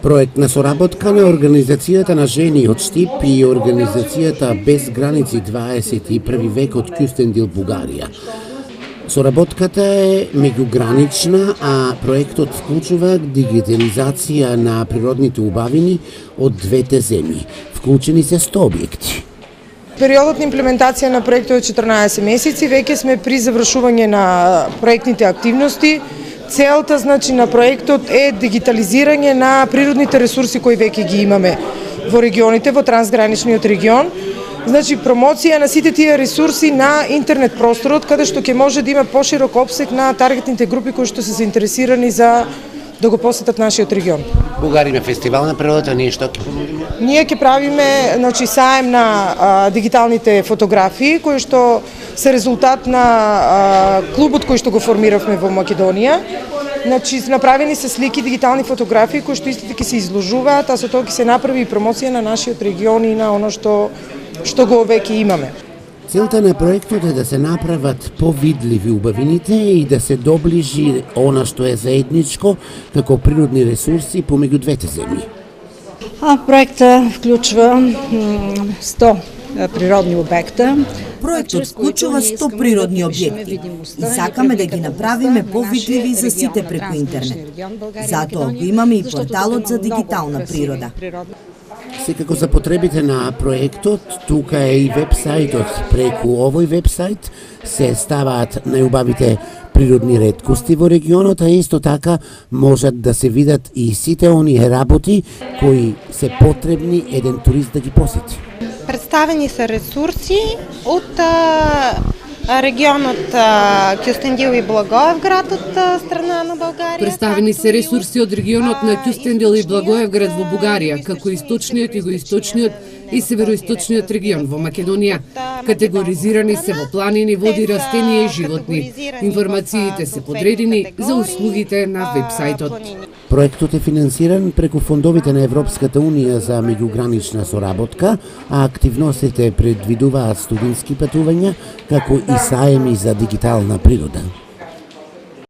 Проектна соработка на Организацијата на жени од Штип и Организацијата Без граници 21 век од Кюстендил, Бугарија. Соработката е меѓугранична, а проектот вклучува дигитализација на природните убавини од двете земји. Вклучени се 100 објекти. Периодот на имплементација на проектот е 14 месеци, веќе сме при завршување на проектните активности. Целта на проектот е дигитализирање на природните ресурси кои веќе ги имаме во регионите, во трансграничниот регион. Промоција на сите тие ресурси на интернет просторот, каде што ќе може да има поширок опсег на таргетните групи кои што се заинтересирани за да го посетат нашиот регион. Бугарија има фестивал на природата, ние што ќе понудиме? Ние ќе правиме саем на дигиталните фотографии кои што се резултат на клубот кој што го формиравме во Македонија. Направени се слики, дигитални фотографии кои што истите ќе се изложуваат, а со тоа ќе се направи и промоција на нашиот регион и на оно што го веќе имаме. Целта на проектот е да се направат повидливи убавините и да се доближи она што е заедничко како природни ресурси помеѓу двете земји. Проектот вклучува 100 природни обекта. Проектот вклучува 100 природни објекти и сакаме да ги направиме повидливи за сите преку интернет. Затоа го имаме и порталот за дигитална природа. Секако за потребите на проектот, тука е и вебсајтот. Преку овој вебсајт се ставаат најубавите природни реткости во регионот, а исто така можат да се видат и сите оние работи кои се потребни еден турист да ги посети. Представени се ресурси од регионот Кюстендил и Благоевград од страна на Българија. Представени се ресурси од регионот на Кюстендил и Благоевград во Бугарија, како источниот, југоисточниот и североисточниот регион во Македонија. Категоризирани се во планини, води, растенија и животни. Информациите се подредени за услугите на вебсајтот. Проектот е финансиран преку фондовите на Европската Унија за меѓугранична соработка, а активностите предвидуваат студентски патувања, како и саеми за дигитална природа.